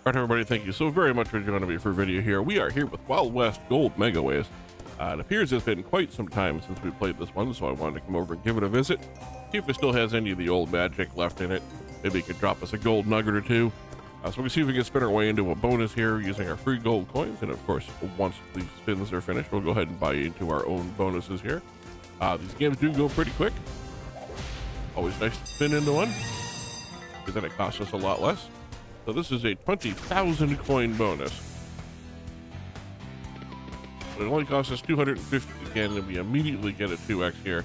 All right, everybody, thank you so very much for joining me for a video here. We are here with Wild West Gold Megaways. It appears it's been quite some time since we played this one, so I wanted to come over and give it a visit, see if it still has any of the old magic left in it. Maybe it could drop us a gold nugget or two. So we can see if we can spin our way into a bonus here using our free gold coins. And of course, once these spins are finished, we'll go ahead and buy into our own bonuses here. These games do go pretty quick. Always nice to spin into one, because then it costs us a lot less. So this is a 20,000 coin bonus. But it only costs us 250 again, and we immediately get a 2x here.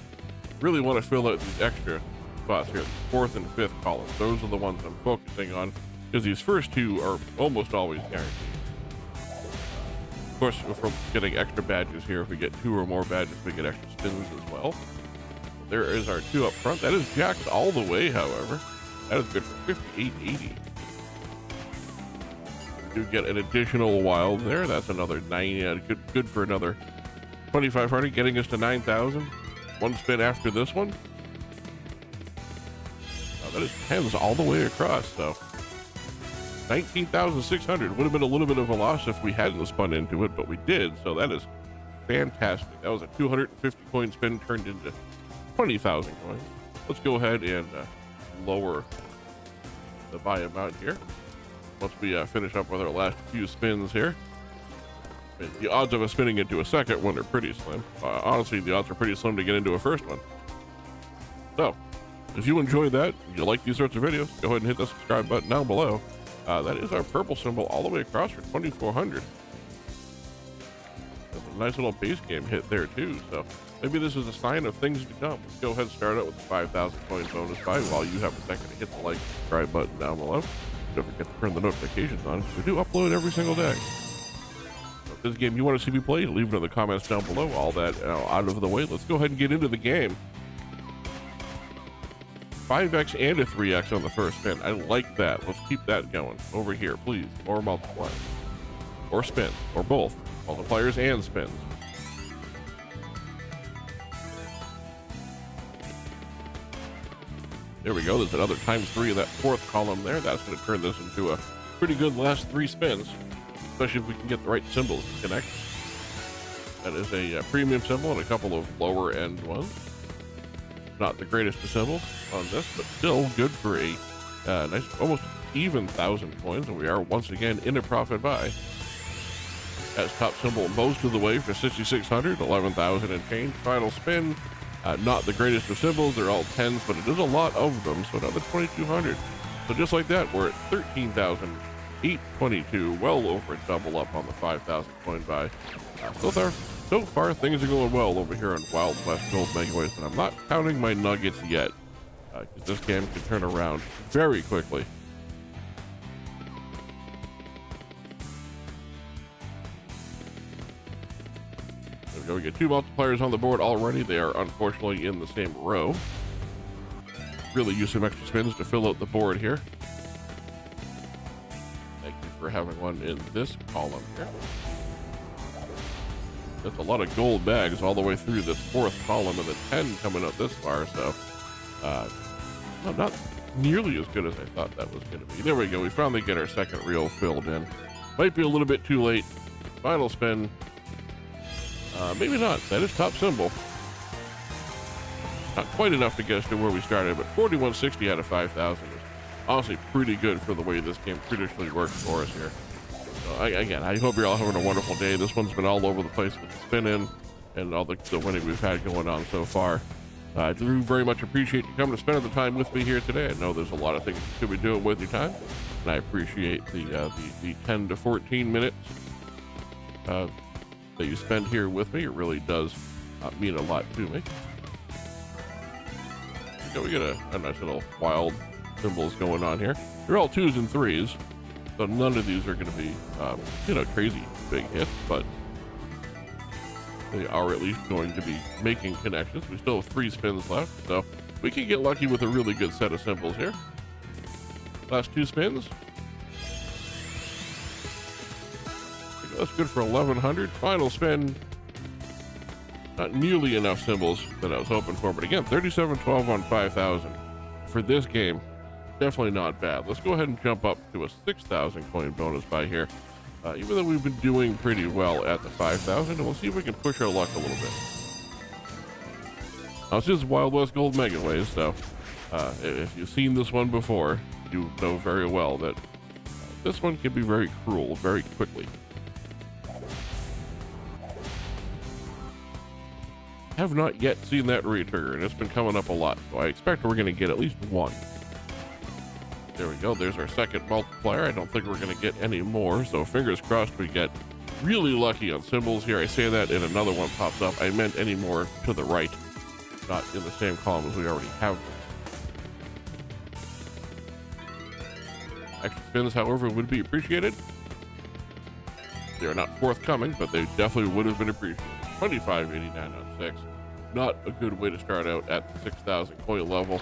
Really want to fill out these extra spots here, the fourth and fifth columns. Those are the ones I'm focusing on, because these first two are almost always guaranteed. Of course, if we're getting extra badges here, if we get 2 or more badges, we get extra spins as well. There is our 2 up front. That is jacked all the way, however. That is good for 58.80. Do get an additional wild there. That's another 9. Good for another 2,500, getting us to 9,000. One spin after this one. That is 10s all the way across. So 19,600 would have been a little bit of a loss if we hadn't spun into it, but we did. So that is fantastic. That was a 250 coin spin turned into 20,000 coins. Let's go ahead and lower the buy amount here. Once we finish up with our last few spins here. I mean, the odds of us spinning into a second one are pretty slim. Honestly, the odds are pretty slim to get into a first one. So, if you enjoyed that, if you like these sorts of videos, go ahead and hit the subscribe button down below. That is our purple symbol all the way across for 2,400. That's a nice little base game hit there too, so maybe this is a sign of things to come. Let's go ahead and start out with the 5,000 coin bonus buy while you have a second to hit the like and subscribe button down below. Don't forget to turn the notifications on. We do upload every single day. So if this game you want to see me play, leave it in the comments down below. All that out of the way. Let's go ahead and get into the game. 5x and a 3x on the first spin. I like that. Let's keep that going. Over here, please. Or multiply. Or spin. Or both. Multipliers and spins. There we go. There's another ×3 of that fourth column there. That's going to turn this into a pretty good last 3 spins, especially if we can get the right symbols to connect. That is a premium symbol and a couple of lower end ones. Not the greatest of symbols on this, but still good for a nice, almost even 1,000 coins. And we are once again in a profit buy. As top symbol most of the way for 6,600, 11,000 and change. Final spin. Not the greatest of symbols, they're all 10s, but it is a lot of them, so another 2,200. So just like that, we're at 13,822, well over double up on the 5,000 coin buy. So far, things are going well over here on Wild West Gold Megaways, and I'm not counting my nuggets yet, because this game can turn around very quickly. We get 2 multipliers on the board already. They are unfortunately in the same row. Really use some extra spins to fill out the board here. Thank you for having one in this column here. That's a lot of gold bags all the way through this fourth column, and the 10 coming up this far, so not nearly as good as I thought that was going to be. There we go. We finally get our second reel filled in. Might be a little bit too late. Final spin. Maybe not. That is top symbol. Not quite enough to get us to where we started, but 4160 out of 5,000 is honestly pretty good for the way this game traditionally works for us here. So again, I hope you're all having a wonderful day. This one's been all over the place with the spin-in and all the winning we've had going on so far. I do very much appreciate you coming to spend the time with me here today. I know there's a lot of things you could be doing with your time, and I appreciate the 10 to 14 minutes that you spend here with me. It really does mean a lot to me. So we get a nice little wild symbols going on here. They're all 2s and 3s, so none of these are going to be crazy big hits, but they are at least going to be making connections. We still have 3 spins left, so we can get lucky with a really good set of symbols here. Last 2 spins. That's good for 1,100. Final spin. Not nearly enough symbols that I was hoping for, but again, 3712 on 5,000 for this game Definitely not bad. Let's go ahead and jump up to a 6,000 coin bonus buy here. Even though we've been doing pretty well at the 5,000, and we'll see if we can push our luck a little bit. Now, this is Wild West Gold Megaways, so if you've seen this one before, you know very well that this one can be very cruel very quickly. Have not yet seen that retrigger, and it's been coming up a lot, so I expect we're going to get at least one. There we go. There's our second multiplier. I don't think we're going to get any more, so fingers crossed we get really lucky on symbols here. I say that and another one pops up. I meant any more to the right, not in the same column as we already have. Extra spins, however, would be appreciated. They're not forthcoming, but they definitely would have been appreciated. 25.89 on 6. Not a good way to start out at the 6,000 coin level,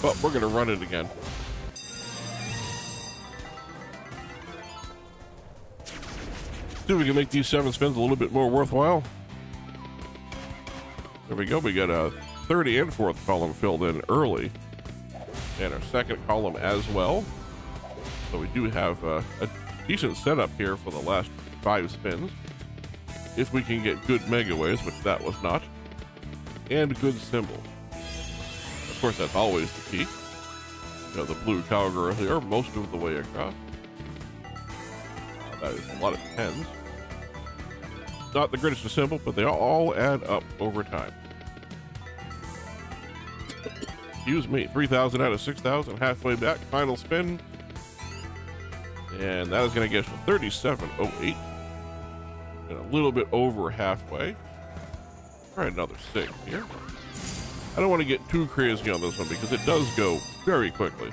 but we're going to run it again. See if we can make these 7 spins a little bit more worthwhile. There we go. We got a 30 and 4th column filled in early, and our second column as well. So we do have a decent setup here for the last 5 spins. If we can get good Megaways, which that was not, and good symbols. Of course, that's always the key. You know, the blue cowgirl here most of the way across. That is a lot of 10s. Not the greatest of symbol, but they all add up over time. Excuse me, 3,000 out of 6,000, halfway back, final spin. And that is going to get us to 37.08. And a little bit over halfway. Try another 6 here. I don't want to get too crazy on this one because it does go very quickly.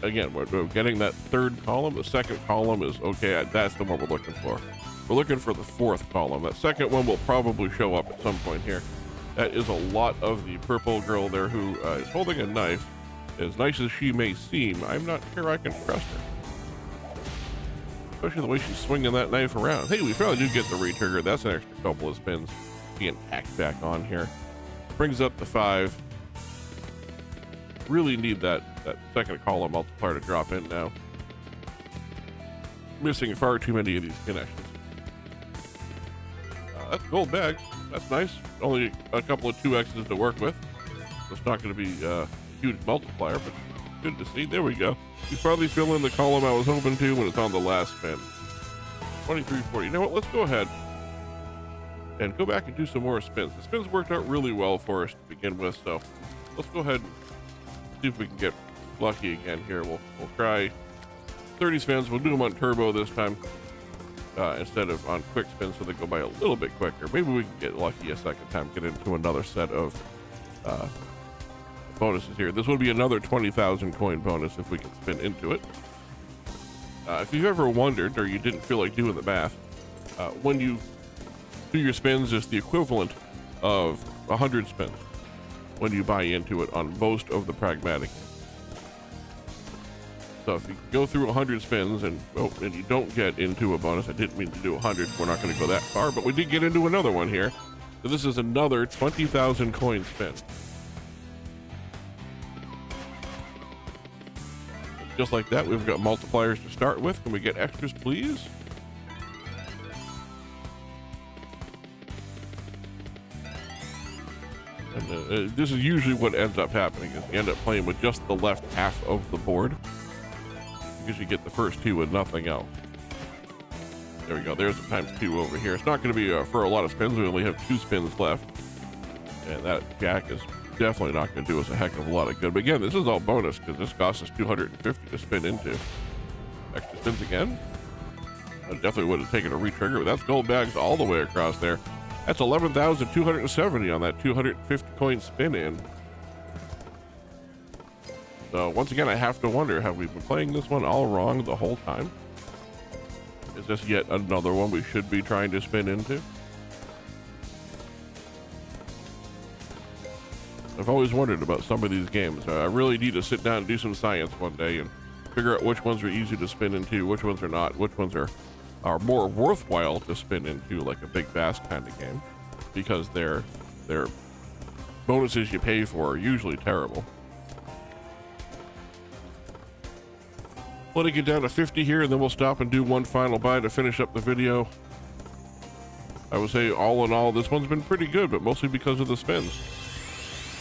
Again, we're getting that 3rd column. The second column is okay. That's the one we're looking for. We're looking for the 4th column. That second one will probably show up at some point here. That is a lot of the purple girl there who is holding a knife. As nice as she may seem, I'm not sure I can trust her. Especially the way she's swinging that knife around. Hey, we finally do get the retrigger. That's an extra couple of spins. Being hacked back on here. Brings up the 5. Really need that second column multiplier to drop in now. Missing far too many of these connections. That's gold bags. That's nice. Only a couple of 2X's to work with. It's not going to be a huge multiplier, but good to see. There we go. You finally fill in the column I was hoping to when it's on the last spin. 23.40. You know what? Let's go ahead and go back and do some more spins. The spins worked out really well for us to begin with, so let's go ahead and see if we can get lucky again here. We'll try 30 spins. We'll do them on turbo this time instead of on quick spins, so they go by a little bit quicker. Maybe we can get lucky a second time, get into another set of bonuses here. This will be another 20,000 coin bonus if we can spin into it. If you've ever wondered, or you didn't feel like doing the math, when you do your spins, it's the equivalent of 100 spins when you buy into it on most of the pragmatic. So if you go through 100 spins and you don't get into a bonus, I didn't mean to do 100. We're not going to go that far, but we did get into another one here. So this is another 20,000 coin spin. Just like that, we've got multipliers to start with. Can we get extras, please? And this is usually what ends up happening, is you end up playing with just the left half of the board because you get the first 2 with nothing else. There we go. There's the times 2 over here. It's not going to be for a lot of spins. We only have 2 spins left, and that jack is definitely not going to do us a heck of a lot of good. But again, this is all bonus because this costs us 250 to spin into. Extra spins again. I definitely would have taken a retrigger, but that's gold bags all the way across there. That's 11,270 on that 250 coin spin in. So once again, I have to wonder, have we been playing this one all wrong the whole time? Is this yet another one we should be trying to spin into? I've always wondered about some of these games. I really need to sit down and do some science one day and figure out which ones are easy to spin into, which ones are not, which ones are are more worthwhile to spin into like a big bass kind of game, because their bonuses you pay for are usually terrible. Let it get down to 50 here, and then we'll stop and do one final buy to finish up the video. I would say all in all, this one's been pretty good, but mostly because of the spins.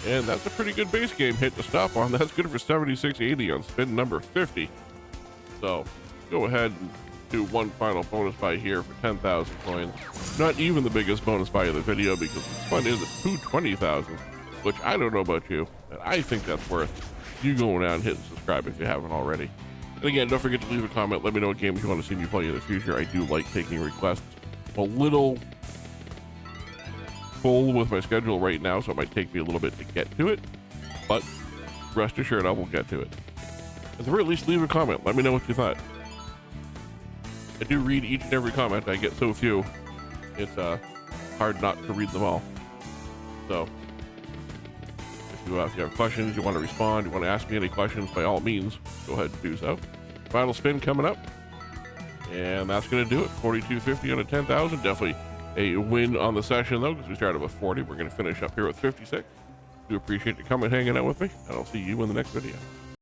And that's a pretty good base game hit to stop on. That's good for 7680 on spin number 50. So go ahead and do one final bonus buy here for 10,000 coins. Not even the biggest bonus buy of the video, because the spin is at 220,000, which I don't know about you, and I think that's worth you going down and hitting subscribe if you haven't already. And again, don't forget to leave a comment. Let me know what games you want to see me play in the future. I do like taking requests. I'm a little full with my schedule right now, so it might take me a little bit to get to it, but rest assured I will get to it. At the very least, leave a comment. Let me know what you thought. I do read each and every comment. I get so few, it's hard not to read them all. So if you have questions, you want to respond, you want to ask me any questions, by all means, go ahead and do so. Final spin coming up, and that's going to do it. 42.50 on a 10,000. Definitely a win on the session, though, because we started with 40. We're going to finish up here with 56. Do appreciate you coming hanging out with me, and I'll see you in the next video.